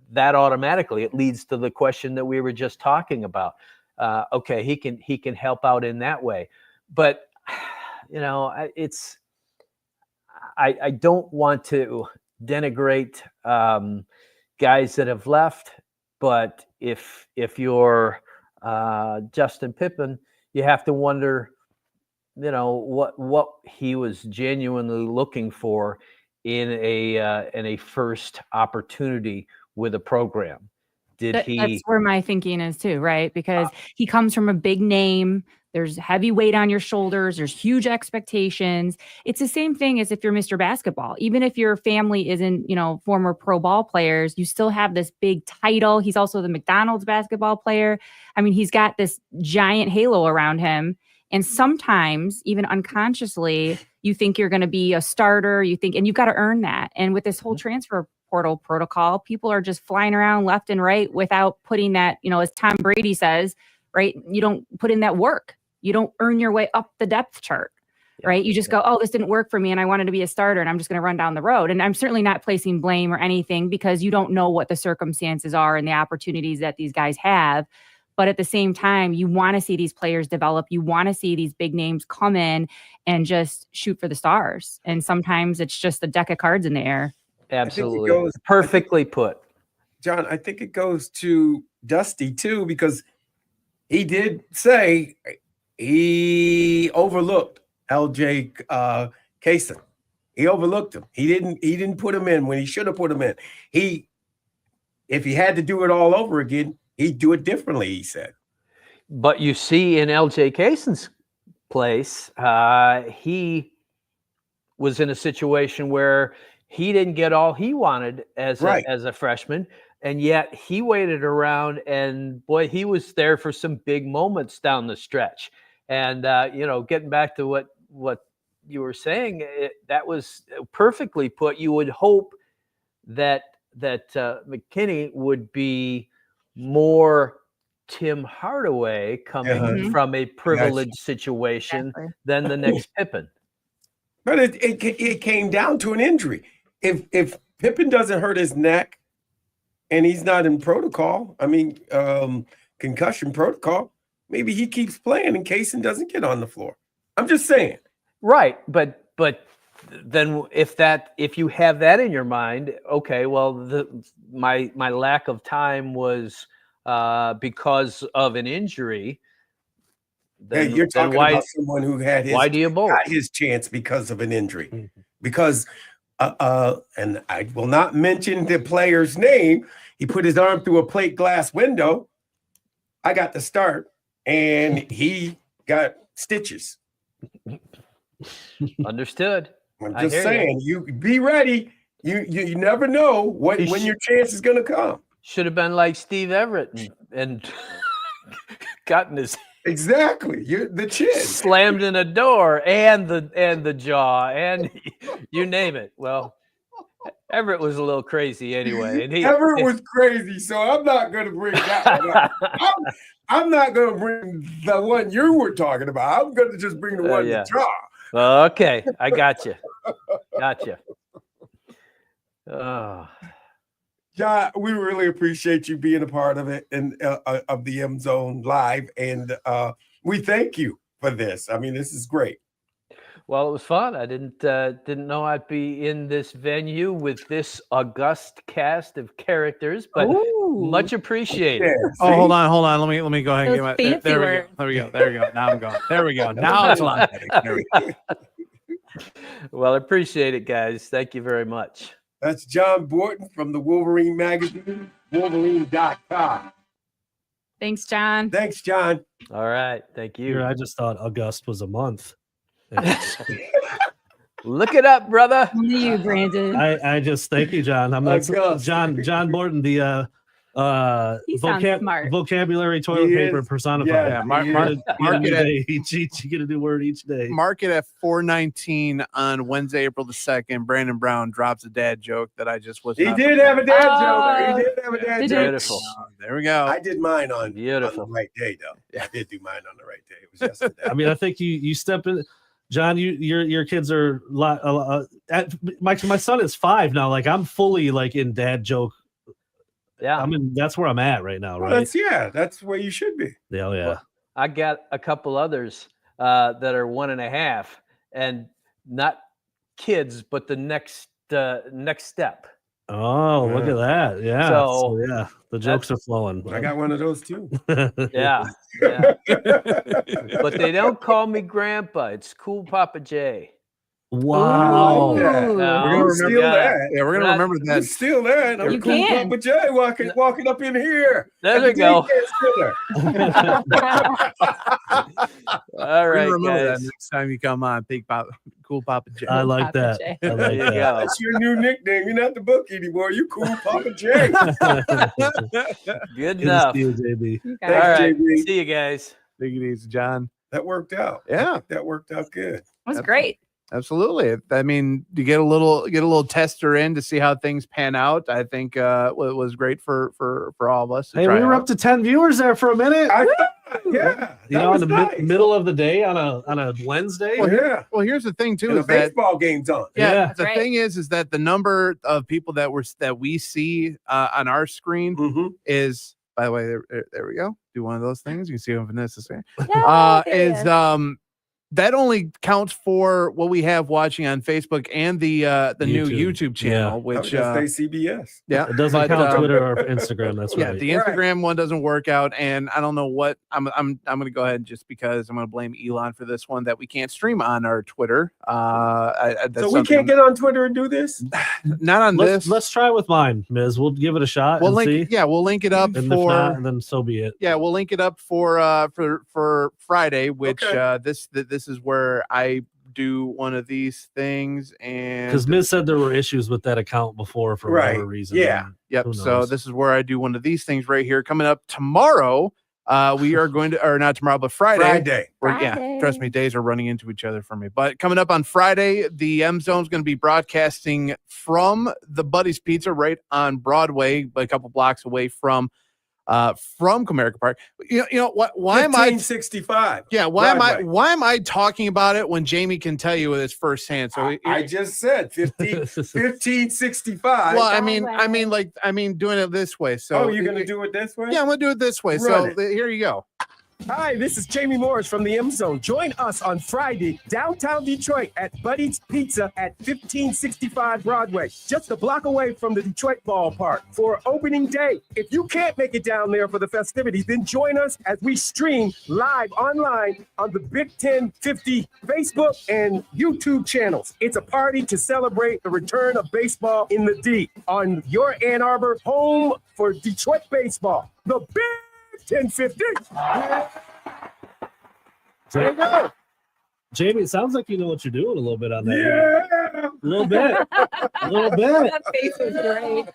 Speaker 1: that automatically it leads to the question that we were just talking about. Okay, he can help out in that way, but I don't want to denigrate guys that have left, but if you're Justin Pippen, you have to wonder, what he was genuinely looking for in a first opportunity with a program.
Speaker 4: That's where my thinking is too, right? Because he comes from a big name. There's heavy weight on your shoulders. There's huge expectations. It's the same thing as if you're Mr. Basketball. Even if your family isn't, former pro ball players, you still have this big title. He's also the McDonald's basketball player. I mean, he's got this giant halo around him. And sometimes, even unconsciously, you think you're going to be a starter. And you've got to earn that. And with this whole transfer portal protocol, people are just flying around left and right without putting that, as Tom Brady says, right? You don't put in that work. You don't earn your way up the depth chart, right? You just go, oh, this didn't work for me and I wanted to be a starter and I'm just going to run down the road. And I'm certainly not placing blame or anything because you don't know what the circumstances are and the opportunities that these guys have. But at the same time, you want to see these players develop. You want to see these big names come in and just shoot for the stars. And sometimes it's just a deck of cards in the air.
Speaker 1: Absolutely. Perfectly put.
Speaker 3: John, I think it goes to Dusty too, because he did say he overlooked LJ Kaysen. He overlooked him. He didn't put him in when he should have put him in. If he had to do it all over again, he'd do it differently, he said.
Speaker 1: But you see in LJ Kaysen's place, he was in a situation where he didn't get all he wanted as a freshman, and yet he waited around, and boy, he was there for some big moments down the stretch. And getting back to what you were saying, that was perfectly put. You would hope that McKinney would be more Tim Hardaway coming from a privileged situation than the next Pippen.
Speaker 3: But it came down to an injury. If Pippen doesn't hurt his neck and he's not in protocol, concussion protocol, maybe he keeps playing and Kaysen doesn't get on the floor. I'm just saying. Right,
Speaker 1: but then if you have that in your mind, okay, well, my lack of time was because of an injury.
Speaker 3: Then, you're talking about someone who had his chance because of an injury.
Speaker 2: Mm-hmm.
Speaker 3: Because and I will not mention the player's name. He put his arm through a plate glass window. I got the start, and he got stitches.
Speaker 1: Understood.
Speaker 3: I'm just saying, you be ready. You never know when your chance is going to come.
Speaker 1: Should have been like Steve Everett and gotten his
Speaker 3: exactly the chin
Speaker 1: slammed in a door and the jaw and you name it. Well, Everett was a little crazy anyway, and
Speaker 3: Everett was crazy. So I'm not going to bring that one up. I'm not going to bring the one you were talking about. I'm going to just bring the one the jaw.
Speaker 1: Okay, I got you. Gotcha.
Speaker 3: John, we really appreciate you being a part of it and of the M Zone Live, and we thank you for this. I mean, this is great.
Speaker 1: Well, it was fun. I didn't know I'd be in this venue with this august cast of characters, but much appreciated.
Speaker 3: Yeah,
Speaker 5: oh, hold on. Let me go ahead and get my. There we go. Now I'm going. There we go. Now it's live.
Speaker 1: Well, I appreciate it, guys. Thank you very much.
Speaker 3: That's John Borton from the Wolverine magazine, Wolverine.com.
Speaker 4: Thanks, John.
Speaker 3: Thanks, John.
Speaker 1: All right. Thank you.
Speaker 2: I just thought August was a month.
Speaker 1: Look it up, brother.
Speaker 4: Only you, Brandon.
Speaker 2: I just thank you, John. I'm not John Borton, the vocabulary toilet paper personified.
Speaker 5: Yeah, mark it at
Speaker 2: you get a new word each day.
Speaker 5: Mark it at 4:19 on Wednesday, April the 2nd. Brandon Brown drops a dad joke that I just was.
Speaker 3: He did have a dad joke. He did have a dad joke.
Speaker 1: Beautiful.
Speaker 5: There we go.
Speaker 3: I did mine on
Speaker 1: the
Speaker 3: right day, though. Yeah, I did do mine on the right day. It was yesterday.
Speaker 2: I mean, I think you step in. John, your kids are my son is 5 now. Like I'm fully like in dad joke.
Speaker 1: Yeah,
Speaker 2: I mean that's where I'm at right now, right?
Speaker 3: That's where you should be.
Speaker 2: Yeah,
Speaker 1: Well, I got a couple others that are 1.5 and not kids, but the next step.
Speaker 2: Oh, look at that! Yeah, so yeah, the jokes are flowing.
Speaker 3: I got one of those too.
Speaker 1: Yeah. But they don't call me Grandpa. It's Cool Papa J.
Speaker 2: Wow.
Speaker 3: We're gonna remember that.
Speaker 5: Yeah, we're gonna remember that.
Speaker 3: Steal that. I'm Cool Papa J walking up in here.
Speaker 1: There we go. All right,
Speaker 5: remember
Speaker 1: guys.
Speaker 5: that next time you come on. Think about Cool Papa J.
Speaker 2: I like that. I like that.
Speaker 3: That's your new nickname. You're not the book anymore. You Cool Papa J.
Speaker 1: Good enough.
Speaker 2: See you, JB.
Speaker 1: All right. JB. See you guys.
Speaker 5: Take it easy, John.
Speaker 3: That worked out.
Speaker 5: Yeah.
Speaker 3: That worked out good.
Speaker 4: It was great.
Speaker 5: Absolutely. I mean, to get a little tester in to see how things pan out. I think was great for all of us. To
Speaker 2: Hey,
Speaker 5: try
Speaker 2: we were
Speaker 5: out.
Speaker 2: up to 10 viewers there for a minute.
Speaker 3: I thought, yeah.
Speaker 2: You
Speaker 3: that
Speaker 2: know,
Speaker 3: was
Speaker 2: in the
Speaker 3: nice.
Speaker 2: middle of the day on a Wednesday.
Speaker 3: Well, yeah.
Speaker 5: Well, here's the thing too
Speaker 3: And
Speaker 5: is
Speaker 3: the
Speaker 5: that
Speaker 3: baseball game's on.
Speaker 2: Yeah.
Speaker 5: the
Speaker 4: Right.
Speaker 5: thing is that the number of people that we see on our screen
Speaker 3: Mm-hmm.
Speaker 5: is, by the way, there we go. Do one of those things. You can see what Vanessa's saying.
Speaker 4: Yeah,
Speaker 5: Is that only counts for what we have watching on Facebook and the new
Speaker 2: YouTube.
Speaker 5: YouTube channel,
Speaker 2: Yeah.
Speaker 5: which
Speaker 3: Stay CBS.
Speaker 5: yeah,
Speaker 2: It doesn't
Speaker 5: but,
Speaker 2: count Twitter or Instagram. That's
Speaker 5: yeah,
Speaker 2: right.
Speaker 5: the Instagram one doesn't work out, and I don't know what I'm going to go ahead and just because I'm going to blame Elon for this one that we can't stream on our Twitter. That's
Speaker 3: So we
Speaker 5: something
Speaker 3: can't get on Twitter and do this?
Speaker 5: not on this.
Speaker 2: Let's try with mine, Miz. We'll give it a shot
Speaker 5: We'll
Speaker 2: and
Speaker 5: link
Speaker 2: see.
Speaker 5: we'll link it up
Speaker 2: And if
Speaker 5: for
Speaker 2: not, then so be it.
Speaker 5: yeah, we'll link it up for Friday, which
Speaker 3: Okay.
Speaker 5: this is where I do one of these things, and
Speaker 2: Because Miz said there were issues with that account before for
Speaker 3: Right.
Speaker 2: whatever reason.
Speaker 3: Yeah.
Speaker 5: yep.
Speaker 2: Who
Speaker 5: So
Speaker 2: knows?
Speaker 5: this is where I do one of these things right here. Coming up tomorrow, we are going to, or not tomorrow, but Friday. Yeah, trust me, days are running into each other for me. But coming up on Friday, the M Zone is going to be broadcasting from the Buddy's Pizza right on Broadway, a couple blocks away from Comerica Park. You know what? Why am I?
Speaker 3: 1565.
Speaker 5: Yeah, why
Speaker 3: Broadway.
Speaker 5: am I talking about it when Jamie can tell you with his first hand? So
Speaker 3: I just said 1565.
Speaker 5: well, I mean, doing it this way. So
Speaker 3: oh, you're going to do it this way?
Speaker 5: Yeah, I'm gonna do it this way.
Speaker 3: Run
Speaker 5: So here you go.
Speaker 3: Hi, this is Jamie Morris from the M Zone. Join us on Friday, downtown Detroit at Buddy's Pizza at 1565 Broadway, just a block away from the Detroit ballpark for opening day. If you can't make it down there for the festivities, then join us as we stream live online on the Big 1050 Facebook and YouTube channels. It's a party to celebrate the return of baseball in the D on your Ann Arbor home for Detroit baseball. The Big 1050. There you go.
Speaker 2: Jamie, it sounds like you know what you're doing a little bit on that.
Speaker 3: Yeah.
Speaker 2: A little bit. A little bit.
Speaker 4: That face was great.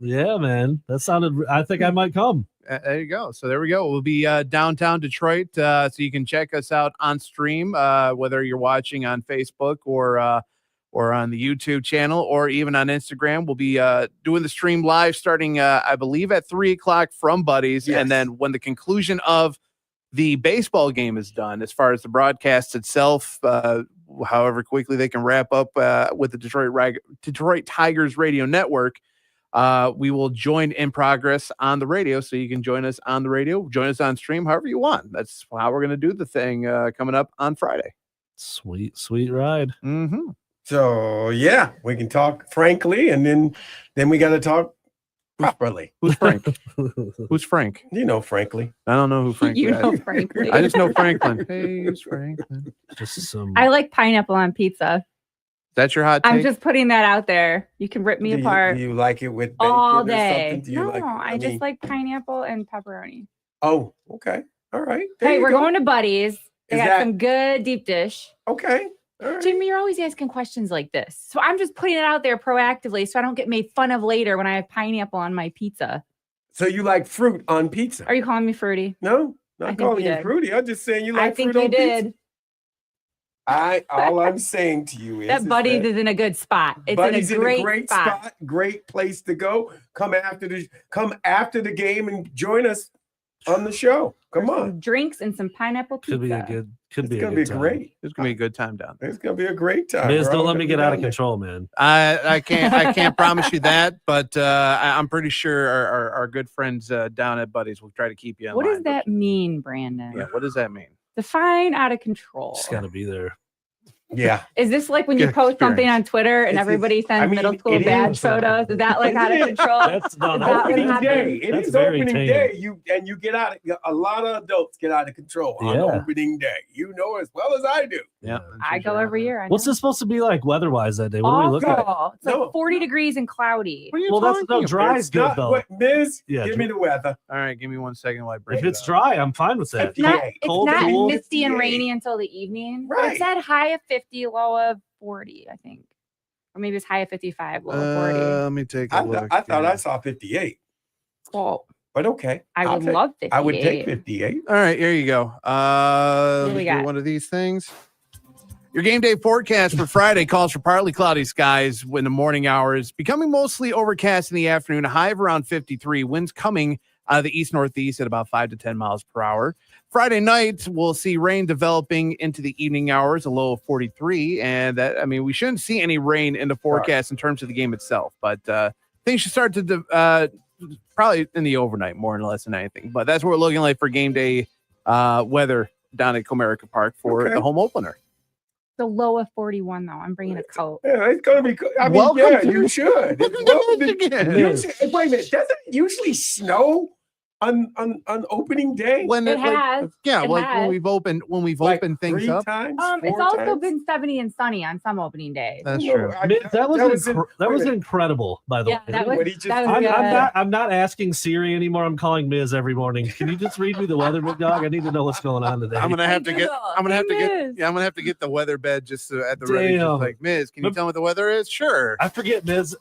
Speaker 2: Yeah, man. That sounded, I think I might come.
Speaker 5: There you go. So there we go. We'll be downtown Detroit. So you can check us out on stream, whether you're watching on Facebook or on the YouTube channel or even on Instagram. We'll be doing the stream live starting, I believe, at 3:00 from Buddy's.
Speaker 3: Yes.
Speaker 5: And then when the conclusion of the baseball game is done, as far as the broadcast itself, however quickly they can wrap up with the Detroit Tigers radio network, we will join in progress on the radio. So you can join us on the radio, join us on stream, however you want. That's how we're going to do the thing coming up on Friday.
Speaker 2: Sweet, sweet ride.
Speaker 5: Mm-hmm.
Speaker 3: So yeah, we can talk frankly, and then we got to talk properly.
Speaker 5: Who's Frank? Who's Frank?
Speaker 3: You know, frankly.
Speaker 5: I don't know who Frank
Speaker 4: You
Speaker 5: is.
Speaker 4: know, frankly.
Speaker 5: I just know Franklin. Hey, who's Franklin?
Speaker 2: Just some.
Speaker 4: I like pineapple on pizza.
Speaker 5: That's your hot take?
Speaker 4: I'm just putting that out there. You can rip me
Speaker 3: Do
Speaker 4: apart
Speaker 3: you like it with bacon
Speaker 4: all
Speaker 3: or
Speaker 4: day.
Speaker 3: something? Do you
Speaker 4: No,
Speaker 3: like?
Speaker 4: I
Speaker 3: mean-
Speaker 4: just like pineapple and pepperoni.
Speaker 3: Oh, okay. All right. There
Speaker 4: Hey,
Speaker 3: you
Speaker 4: we're
Speaker 3: go.
Speaker 4: going to Buddy's. They
Speaker 3: Is
Speaker 4: got
Speaker 3: that-
Speaker 4: some good deep dish.
Speaker 3: Okay. All right.
Speaker 4: Jimmy, you're always asking questions like this. So I'm just putting it out there proactively so I don't get made fun of later when I have pineapple on my pizza.
Speaker 3: So you like fruit on pizza?
Speaker 4: Are you calling me fruity?
Speaker 3: No,
Speaker 4: I
Speaker 3: not
Speaker 4: think
Speaker 3: calling
Speaker 4: you
Speaker 3: you
Speaker 4: did.
Speaker 3: fruity. I'm just saying you
Speaker 4: I
Speaker 3: like
Speaker 4: think
Speaker 3: fruit
Speaker 4: you
Speaker 3: on pizza.
Speaker 4: did.
Speaker 3: All I'm saying to you is
Speaker 4: That Buddy's
Speaker 3: that
Speaker 4: is in a good spot. It's
Speaker 3: Buddy's
Speaker 4: in a great spot.
Speaker 3: great place to go. Come after the game and join us on the show. Come
Speaker 4: Some
Speaker 3: on.
Speaker 4: drinks and some pineapple pizza.
Speaker 2: Could be a good. Could
Speaker 3: It's
Speaker 2: be a
Speaker 3: gonna
Speaker 2: good
Speaker 3: be
Speaker 2: time.
Speaker 3: great.
Speaker 5: It's going to be a good time down there.
Speaker 3: It's gonna be a great time.
Speaker 2: Miz,
Speaker 3: We're
Speaker 2: don't
Speaker 3: all
Speaker 2: let
Speaker 3: gonna
Speaker 2: me
Speaker 3: be
Speaker 2: get out of
Speaker 3: down there.
Speaker 2: control, man.
Speaker 5: I can't promise you that, but I'm pretty sure our good friends down at Buddy's will try to keep you in
Speaker 4: What
Speaker 5: line.
Speaker 4: does that mean, Brandon?
Speaker 5: Yeah, what does that mean?
Speaker 4: Define out of control.
Speaker 2: Just gotta be there.
Speaker 3: Yeah.
Speaker 4: Is this like when you
Speaker 5: Good
Speaker 4: post something
Speaker 5: experience.
Speaker 4: on Twitter and
Speaker 3: It's-
Speaker 4: everybody sends
Speaker 3: I mean,
Speaker 4: middle school
Speaker 3: it
Speaker 4: badge
Speaker 2: is.
Speaker 4: photos? Is that like out of control?
Speaker 2: That's no,
Speaker 4: Is that
Speaker 2: that's,
Speaker 4: what
Speaker 3: Opening
Speaker 4: happened?
Speaker 3: day. It
Speaker 2: That's
Speaker 3: is
Speaker 2: very
Speaker 3: opening
Speaker 2: tame.
Speaker 3: day. You get out. A lot of adults get out of control on
Speaker 2: Yeah.
Speaker 3: opening day. You know as well as I do.
Speaker 5: Yeah,
Speaker 4: I go every year. I
Speaker 2: What's
Speaker 4: know.
Speaker 2: this supposed to be like weather-wise that day? What do we look at?
Speaker 4: Awful. It's
Speaker 3: No.
Speaker 4: like 40 degrees and cloudy.
Speaker 5: What are you
Speaker 2: Well, that's
Speaker 5: talking
Speaker 2: no
Speaker 5: about?
Speaker 2: dry is
Speaker 3: It's
Speaker 2: good
Speaker 3: not
Speaker 2: though.
Speaker 3: what Miz.
Speaker 2: Yeah,
Speaker 3: Give me the weather.
Speaker 5: All right, give me 1 second while I bring
Speaker 2: If
Speaker 5: it
Speaker 2: it's
Speaker 5: up.
Speaker 2: dry, I'm fine with that.
Speaker 4: It's not,
Speaker 3: Yeah.
Speaker 4: it's
Speaker 2: Cold,
Speaker 4: not
Speaker 2: cool.
Speaker 4: misty and
Speaker 3: Yeah.
Speaker 4: rainy until the evening.
Speaker 3: Right.
Speaker 4: It's at high of 50, low of 40, I think. Or maybe it's high of 55, low of 40.
Speaker 5: Let me take a look.
Speaker 3: I thought I
Speaker 5: here.
Speaker 3: saw 58,
Speaker 4: Well,
Speaker 3: but okay.
Speaker 4: I
Speaker 3: I'll
Speaker 4: would
Speaker 3: take-
Speaker 4: love 58.
Speaker 3: I would take 58.
Speaker 5: All right, here you go.
Speaker 4: What do
Speaker 5: Let
Speaker 4: we
Speaker 5: me
Speaker 4: got?
Speaker 5: do one of these things. Your game day forecast for Friday calls for partly cloudy skies in the morning hours, becoming mostly overcast in the afternoon, a high of around 53, winds coming out of the east-northeast at about 5 to 10 miles per hour. Friday night, we'll see rain developing into the evening hours, a low of 43. And that, I mean, we shouldn't see any rain in the forecast in terms of the game itself, but things should start to probably in the overnight more or less than anything. But that's what we're looking like for game day weather down at Comerica Park for the home opener.
Speaker 4: The low of 41, though. I'm bringing a coat.
Speaker 3: Yeah, it's gonna be. I mean,
Speaker 5: Welcome
Speaker 3: yeah,
Speaker 5: to-
Speaker 3: you should.
Speaker 5: Again.
Speaker 3: Usually, wait a minute. Doesn't it usually snow on opening day?
Speaker 5: When
Speaker 4: It has.
Speaker 5: yeah,
Speaker 4: It
Speaker 5: like
Speaker 4: has.
Speaker 5: when we've
Speaker 3: Like
Speaker 5: opened things
Speaker 3: 3
Speaker 5: up.
Speaker 3: times,
Speaker 4: It's
Speaker 3: 4
Speaker 4: also
Speaker 3: times?
Speaker 4: been 70 and sunny on some opening days.
Speaker 5: That's
Speaker 3: No,
Speaker 5: true.
Speaker 2: That was
Speaker 3: in-
Speaker 2: that
Speaker 3: wait
Speaker 2: was
Speaker 3: a minute.
Speaker 2: incredible, by the
Speaker 4: Yeah,
Speaker 2: way.
Speaker 4: that was,
Speaker 3: What he just
Speaker 4: that was
Speaker 3: did.
Speaker 4: good.
Speaker 2: I'm not asking Siri anymore. I'm calling Miz every morning. Can you just read me the weather, big dog? I need to know what's going on today.
Speaker 5: I'm gonna have to get. I'm gonna have to get.
Speaker 4: Miz.
Speaker 5: Yeah, I'm gonna have to get the weather bed just at the ready. Just
Speaker 2: Damn.
Speaker 5: like Miz, can you tell me what the weather is? Sure.
Speaker 2: I forget, Miz.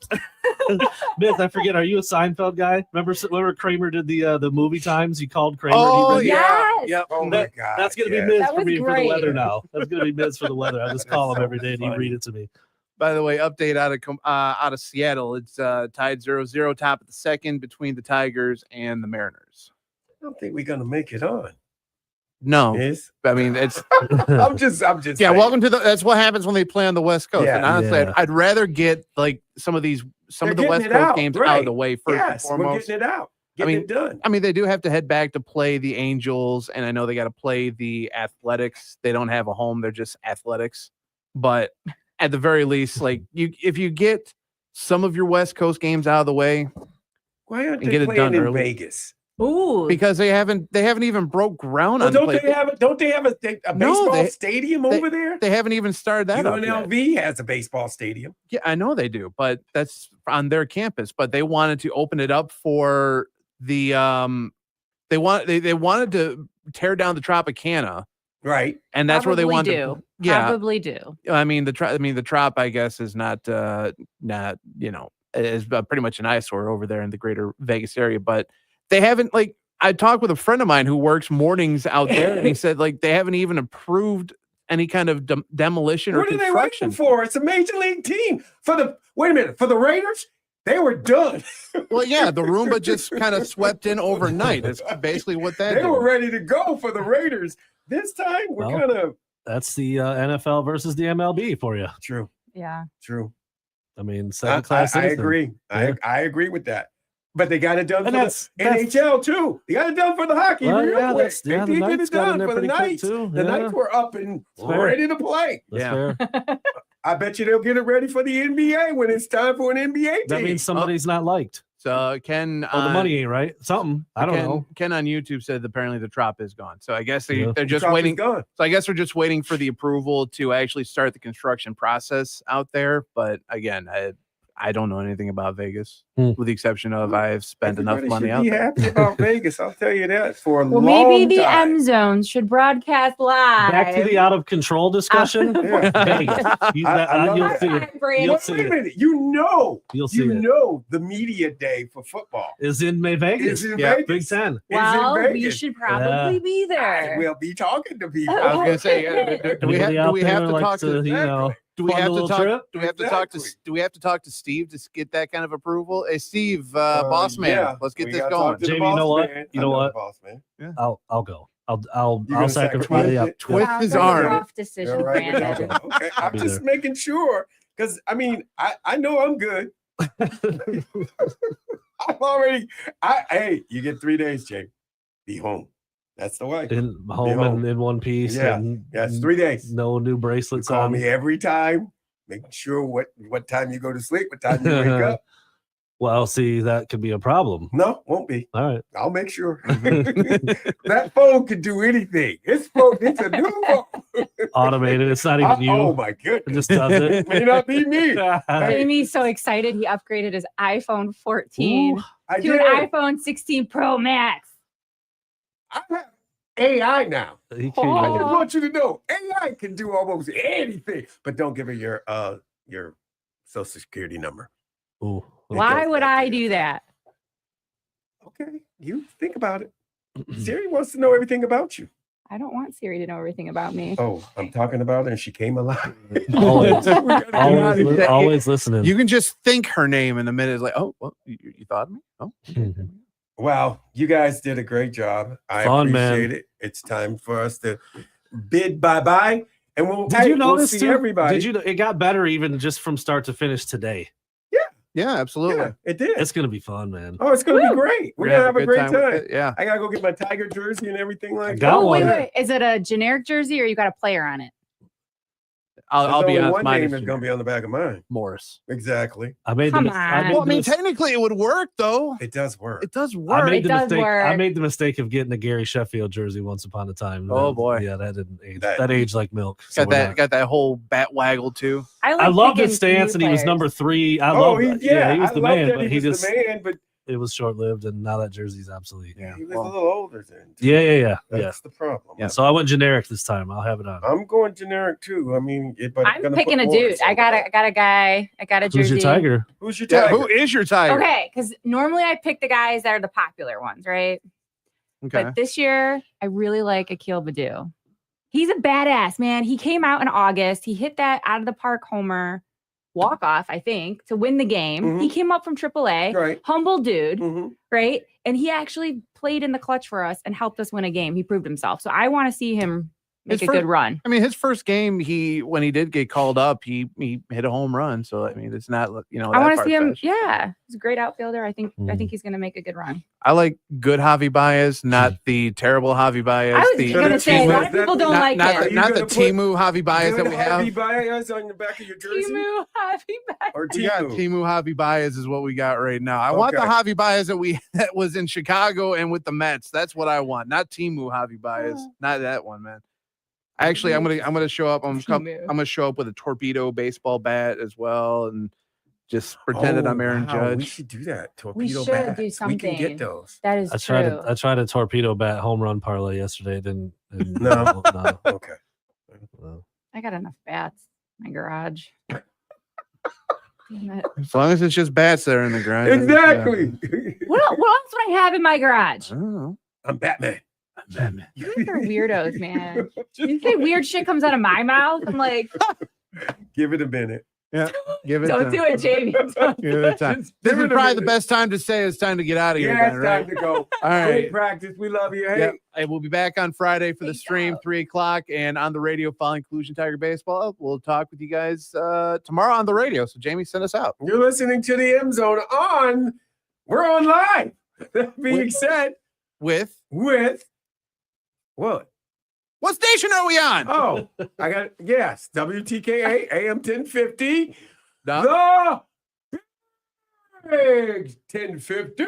Speaker 2: Miz, I forget. Are you a Seinfeld guy? Remember Kramer did the movie times? You called Kramer.
Speaker 5: Oh,
Speaker 2: He did-
Speaker 5: yeah.
Speaker 4: Yes.
Speaker 5: Yep.
Speaker 3: Oh my
Speaker 2: That-
Speaker 3: god,
Speaker 2: That's gonna
Speaker 3: yeah.
Speaker 2: be Miz
Speaker 4: That
Speaker 2: for
Speaker 4: was
Speaker 2: me for the
Speaker 4: great.
Speaker 2: weather now. That's gonna be Miz for the weather. I just call him
Speaker 3: so
Speaker 2: every day and he
Speaker 3: funny.
Speaker 2: read it to me.
Speaker 5: By the way, update out of Seattle. It's tied 0-0, top of the second between the Tigers and the Mariners.
Speaker 3: I don't think we're gonna make it on.
Speaker 5: No,
Speaker 3: Yes,
Speaker 5: I mean it's
Speaker 3: I'm just.
Speaker 5: yeah.
Speaker 3: saying.
Speaker 5: Welcome to the. That's what happens when they play on the West Coast.
Speaker 3: Yeah.
Speaker 5: And honestly,
Speaker 2: Yeah.
Speaker 5: I'd rather get like some of
Speaker 3: They're
Speaker 5: the
Speaker 3: getting
Speaker 5: West
Speaker 3: it
Speaker 5: Coast
Speaker 3: out,
Speaker 5: games out
Speaker 3: right.
Speaker 5: of the way first and
Speaker 3: Yes, we're
Speaker 5: foremost.
Speaker 3: getting it out. Getting
Speaker 5: mean,
Speaker 3: it done.
Speaker 5: I mean, they do have to head back to play the Angels, and I know they got to play the Athletics. They don't have a home; they're just Athletics. But at the very least, like if you get some of your West Coast games out of the way,
Speaker 3: Why aren't
Speaker 5: and
Speaker 3: they
Speaker 5: get it
Speaker 3: playing
Speaker 5: done
Speaker 3: in
Speaker 5: early.
Speaker 3: Vegas?
Speaker 4: Ooh.
Speaker 5: because they haven't even broke ground
Speaker 3: Oh,
Speaker 5: on.
Speaker 3: don't
Speaker 5: play-
Speaker 3: they have it? Don't they have a
Speaker 5: No,
Speaker 3: baseball
Speaker 5: they-
Speaker 3: stadium
Speaker 5: they-
Speaker 3: over there?
Speaker 5: They haven't even started that up yet.
Speaker 3: UNLV has a baseball stadium.
Speaker 5: Yeah, I know they do, but that's on their campus. But they wanted to open it up for the they wanted to tear down the Tropicana,
Speaker 3: Right.
Speaker 5: and that's where they
Speaker 4: Probably
Speaker 5: wanted.
Speaker 4: do.
Speaker 5: To, yeah,
Speaker 4: Probably do.
Speaker 5: I mean the Trop, I guess, is not is pretty much an eyesore over there in the greater Vegas area. But they haven't like I talked with a friend of mine who works mornings out there, and he said like they haven't even approved any kind of demolition or
Speaker 3: What are they
Speaker 5: construction.
Speaker 3: waiting for? It's a major league team. Wait a minute. For the Raiders, they were done.
Speaker 5: Well, yeah, the Roomba just kind of swept in overnight. That's basically what that
Speaker 3: They
Speaker 5: did.
Speaker 3: were ready to go for the Raiders. This time, we're
Speaker 2: Well,
Speaker 3: kind of
Speaker 2: That's the NFL versus the MLB for you.
Speaker 3: true.
Speaker 4: Yeah.
Speaker 3: True.
Speaker 2: I mean,
Speaker 3: I,
Speaker 2: second class.
Speaker 3: I
Speaker 2: citizen.
Speaker 3: agree.
Speaker 2: Yeah.
Speaker 3: I agree with that. But they got it done
Speaker 2: And
Speaker 3: for
Speaker 2: that's-
Speaker 3: the NHL too. They got it done for the hockey.
Speaker 2: Well,
Speaker 3: real
Speaker 2: yeah,
Speaker 3: quick.
Speaker 2: that's,
Speaker 3: They
Speaker 2: yeah, the
Speaker 3: did get
Speaker 2: Knights
Speaker 3: it
Speaker 2: got in
Speaker 3: done
Speaker 2: there
Speaker 3: for the
Speaker 2: pretty quick
Speaker 3: Knights.
Speaker 2: too.
Speaker 3: The
Speaker 2: Yeah,
Speaker 3: Knights were up and
Speaker 2: That's fair.
Speaker 3: ready to play.
Speaker 2: that's
Speaker 5: Yeah.
Speaker 2: fair.
Speaker 3: I bet you they'll get it ready for the NBA when it's time for an NBA team.
Speaker 2: That means somebody's not liked.
Speaker 5: So Ken,
Speaker 2: Or the money ain't right. Something. I don't know.
Speaker 5: Ken on YouTube said apparently the Trop is gone. So I guess
Speaker 2: Yeah.
Speaker 5: they're just
Speaker 3: Trop is
Speaker 5: waiting.
Speaker 3: gone.
Speaker 5: So I guess we're just waiting for the approval to actually start the construction process out there. But again, I don't know anything about Vegas,
Speaker 2: Hmm.
Speaker 5: with the exception of I've spent enough
Speaker 3: Everybody
Speaker 5: money
Speaker 3: should
Speaker 5: out
Speaker 3: be
Speaker 5: there.
Speaker 3: happy about Vegas. I'll tell you that for a
Speaker 4: Well,
Speaker 3: long
Speaker 4: maybe the
Speaker 3: time.
Speaker 4: M Zones should broadcast live.
Speaker 2: Back to the out of control discussion.
Speaker 3: Yeah.
Speaker 2: Vegas. You-
Speaker 3: I love
Speaker 2: you'll
Speaker 3: that.
Speaker 2: see it.
Speaker 4: Brand-
Speaker 2: You'll
Speaker 3: Wait
Speaker 2: see
Speaker 3: a
Speaker 2: it.
Speaker 3: minute. You
Speaker 2: You'll see
Speaker 3: you
Speaker 2: it.
Speaker 3: know the media day for football
Speaker 2: Is in May Vegas.
Speaker 3: is in
Speaker 5: Yeah,
Speaker 3: Vegas.
Speaker 2: Big Ten.
Speaker 3: It's in
Speaker 4: Well, we
Speaker 3: Vegas.
Speaker 4: should probably be
Speaker 3: I
Speaker 4: there.
Speaker 3: will be talking to people.
Speaker 5: I was gonna say, do we have,
Speaker 2: Anybody
Speaker 5: do
Speaker 2: out
Speaker 5: we
Speaker 2: there
Speaker 5: have to
Speaker 2: likes
Speaker 5: talk to
Speaker 2: you know,
Speaker 5: do we
Speaker 2: fund a
Speaker 5: have to
Speaker 2: little
Speaker 5: talk
Speaker 2: trip?
Speaker 5: do we have to talk to
Speaker 3: Exactly.
Speaker 5: do we have to talk to Steve to get that kind of approval? Hey Steve, boss man,
Speaker 3: yeah,
Speaker 5: let's get
Speaker 3: we
Speaker 5: this
Speaker 3: gotta
Speaker 5: going.
Speaker 3: talk to the
Speaker 2: Jamie, you know
Speaker 3: boss
Speaker 2: what?
Speaker 3: man.
Speaker 2: You
Speaker 3: I
Speaker 2: know
Speaker 3: the
Speaker 2: what?
Speaker 3: boss man.
Speaker 2: I'll go. I'll
Speaker 3: You're gonna
Speaker 2: sacrifice.
Speaker 3: sacrifice
Speaker 2: Yeah,
Speaker 3: it?
Speaker 5: Twist
Speaker 4: Sounds
Speaker 5: his
Speaker 4: like a
Speaker 5: arm.
Speaker 4: rough decision,
Speaker 3: All right,
Speaker 4: Brandon.
Speaker 3: okay. I'm
Speaker 2: be
Speaker 3: just
Speaker 2: there.
Speaker 3: making sure because I mean I know I'm good. I'm already. Hey, you get 3 days, Jake. Be home. That's the way.
Speaker 2: in home
Speaker 3: home.
Speaker 2: and in one piece.
Speaker 3: Yeah.
Speaker 2: And
Speaker 3: Yeah, it's 3 days.
Speaker 2: no new
Speaker 3: You
Speaker 2: bracelets
Speaker 3: call
Speaker 2: on.
Speaker 3: me every time, making sure what time you go to sleep, what time you wake up.
Speaker 2: Well, see, that could be a problem.
Speaker 3: No, won't be.
Speaker 2: All right.
Speaker 3: I'll make sure. That phone can do anything. It's a new phone.
Speaker 2: Automated. It's not even you.
Speaker 3: Oh my
Speaker 2: It
Speaker 3: goodness.
Speaker 2: just does it.
Speaker 3: It may not be me.
Speaker 4: Jamie's so excited he upgraded his iPhone 14
Speaker 2: Ooh,
Speaker 3: I
Speaker 4: to
Speaker 3: did.
Speaker 4: an iPhone 16 Pro Max.
Speaker 3: I have AI now.
Speaker 2: he
Speaker 3: I
Speaker 2: can't
Speaker 3: just
Speaker 4: Oh.
Speaker 3: want you to know AI can do almost anything, but don't give her your social security number.
Speaker 2: Ooh,
Speaker 4: Why
Speaker 3: goes
Speaker 4: would
Speaker 3: back to
Speaker 4: I
Speaker 3: your
Speaker 4: do that?
Speaker 3: Okay, you think about it. Siri wants to know everything about you.
Speaker 4: I don't want Siri to know everything about me.
Speaker 3: Oh, I'm talking about her and she came alive.
Speaker 2: Always.
Speaker 3: We gotta get out of here.
Speaker 2: Always listening.
Speaker 5: You can just think her name in a minute. It's like, oh, well, you thought of me? Oh,
Speaker 3: Well, you guys did a great job. I
Speaker 2: Fun, man.
Speaker 3: appreciate it. It's time for us to bid bye-bye. And we'll,
Speaker 2: Did you
Speaker 3: we'll
Speaker 2: notice
Speaker 3: see
Speaker 2: too?
Speaker 3: everybody.
Speaker 2: Did you? It got better even just from start to finish today.
Speaker 5: yeah, absolutely.
Speaker 3: Yeah, it did.
Speaker 2: It's gonna be fun, man.
Speaker 3: Oh, it's going to be great. We're going to have a
Speaker 5: good
Speaker 3: great
Speaker 5: with
Speaker 3: time.
Speaker 5: it. Yeah.
Speaker 3: I got to go get my Tiger jersey and everything like
Speaker 2: got
Speaker 3: that.
Speaker 4: Oh,
Speaker 2: one.
Speaker 4: wait. Is it a generic jersey or you got a player on it?
Speaker 5: I'll be
Speaker 3: There's only
Speaker 5: honest.
Speaker 3: one
Speaker 5: Mine
Speaker 3: name
Speaker 5: is
Speaker 3: that's going to be on the back of mine.
Speaker 5: Morris.
Speaker 3: Exactly.
Speaker 2: I made
Speaker 4: Come
Speaker 2: the.
Speaker 4: on.
Speaker 5: Well, I mean, technically, it would work though.
Speaker 3: It does work.
Speaker 5: It does
Speaker 2: I
Speaker 5: work.
Speaker 2: made
Speaker 4: It
Speaker 2: the
Speaker 4: does
Speaker 2: mistake. I
Speaker 4: work.
Speaker 2: made the mistake of getting a Gary Sheffield jersey once upon a time.
Speaker 5: Oh,
Speaker 2: That-
Speaker 5: boy.
Speaker 2: yeah, that didn't age.
Speaker 3: That-
Speaker 2: That aged like milk. So
Speaker 5: got
Speaker 2: we're
Speaker 5: that
Speaker 2: not-
Speaker 5: got that whole bat waggle too.
Speaker 4: I
Speaker 2: I love his
Speaker 4: picking
Speaker 2: stance,
Speaker 4: new
Speaker 2: and he was
Speaker 4: players.
Speaker 2: number 3. I
Speaker 3: Oh,
Speaker 2: love.
Speaker 3: he, yeah,
Speaker 2: he was
Speaker 3: I
Speaker 2: the
Speaker 3: love
Speaker 2: man,
Speaker 3: that
Speaker 2: but
Speaker 3: he
Speaker 2: he
Speaker 3: was
Speaker 2: just
Speaker 3: the man, but
Speaker 2: it was short lived, and now that jersey's obsolete.
Speaker 5: Yeah.
Speaker 3: he was
Speaker 5: well,
Speaker 3: a little older then.
Speaker 2: Yeah.
Speaker 3: That's the problem.
Speaker 5: Yeah.
Speaker 2: So I went generic this time. I'll have it on.
Speaker 3: I'm going generic too. I mean, but
Speaker 4: I'm
Speaker 3: gonna
Speaker 4: picking
Speaker 3: put
Speaker 4: a
Speaker 3: Morris
Speaker 4: dude. I
Speaker 3: on
Speaker 4: got
Speaker 3: there.
Speaker 4: a guy. I got a
Speaker 2: Who's
Speaker 4: jersey.
Speaker 2: your Tiger?
Speaker 3: Who's your
Speaker 5: yeah,
Speaker 3: Tiger?
Speaker 5: who is your Tiger?
Speaker 4: Okay, because normally I pick the guys that are the popular ones, right?
Speaker 5: Okay.
Speaker 4: But this year, I really like Akil Badu. He's a badass, man. He came out in August. He hit that out of the park homer walk off, I think, to win the game. He came up from AAA.
Speaker 3: Right.
Speaker 4: Humble dude,
Speaker 3: hmm
Speaker 4: right? And he actually played in the clutch for us and helped us win a game. He proved himself. So I want to see him make
Speaker 5: His
Speaker 4: a good
Speaker 5: fir-
Speaker 4: run.
Speaker 5: I mean, his first game, when he did get called up, he hit a home run. So I mean, it's not
Speaker 4: I
Speaker 5: that
Speaker 4: want to see him.
Speaker 5: far-fetched.
Speaker 4: Yeah, he's a great outfielder. I think
Speaker 2: Mm.
Speaker 4: he's going to make a good run.
Speaker 5: I like good Javi Baez, not the terrible Javi Baez.
Speaker 4: I was
Speaker 5: the
Speaker 4: going to say a lot of
Speaker 3: That-
Speaker 4: people don't
Speaker 5: not,
Speaker 4: like
Speaker 5: not,
Speaker 3: Are
Speaker 5: the,
Speaker 3: you
Speaker 5: not the
Speaker 3: gonna put
Speaker 5: Timu Javi Baez that
Speaker 3: Good
Speaker 5: we
Speaker 3: Javi
Speaker 5: have.
Speaker 3: Baez on the back of your jersey?
Speaker 4: Timu Javi Baez.
Speaker 3: Or
Speaker 5: We got
Speaker 3: Timu?
Speaker 5: Timu Javi Baez is what we got right now. I want the
Speaker 3: Okay.
Speaker 5: Javi Baez that was in Chicago and with the Mets. That's what I want. Not Timu Javi Baez. Not that one, man. Actually, I'm gonna show up. I'm
Speaker 4: Timu.
Speaker 5: gonna show up with a torpedo baseball bat as well, and just pretend that I'm Aaron
Speaker 3: wow, We
Speaker 5: Judge.
Speaker 3: should do that.
Speaker 4: We
Speaker 3: Torpedo
Speaker 4: should
Speaker 3: bats.
Speaker 4: do
Speaker 3: We
Speaker 4: something.
Speaker 3: can get those.
Speaker 4: That is true.
Speaker 2: I tried a torpedo bat home run parlay yesterday. It didn't.
Speaker 3: No.
Speaker 2: no.
Speaker 3: Okay.
Speaker 4: I got enough bats in my garage. Damn it.
Speaker 5: As long as it's just bats there in the ground.
Speaker 3: Exactly.
Speaker 4: What else would I have in my garage?
Speaker 5: I don't know.
Speaker 3: I'm Batman.
Speaker 5: Batman.
Speaker 4: You guys are weirdos, man. You say weird shit comes out of my mouth. I'm like,
Speaker 3: Give it a minute.
Speaker 5: Give it.
Speaker 4: don't
Speaker 5: time.
Speaker 4: do it, Jamie. Don't
Speaker 5: Give
Speaker 4: do
Speaker 5: it
Speaker 4: it.
Speaker 5: time.
Speaker 3: Just
Speaker 5: This
Speaker 3: give
Speaker 5: is
Speaker 3: it a
Speaker 5: probably the
Speaker 3: minute.
Speaker 5: best time to say it's time to get out of here.
Speaker 3: Yeah,
Speaker 5: then,
Speaker 3: it's
Speaker 5: right?
Speaker 3: time to go.
Speaker 5: All
Speaker 3: Great
Speaker 5: right.
Speaker 3: practice. We love you. Hey,
Speaker 5: Yep. And we'll be back on Friday for the
Speaker 4: Peace
Speaker 5: stream,
Speaker 4: out.
Speaker 5: 3:00, and on the radio following Collusion Tiger Baseball. We'll talk with you guys tomorrow on the radio. So Jamie, send us out.
Speaker 3: you're listening to the M Zone on. We're on live. That being
Speaker 5: With-
Speaker 3: said,
Speaker 5: With
Speaker 3: with what?
Speaker 5: what station are we on?
Speaker 3: Oh, I got yes, WTKA AM 1050.
Speaker 5: No.
Speaker 3: The Big 1050.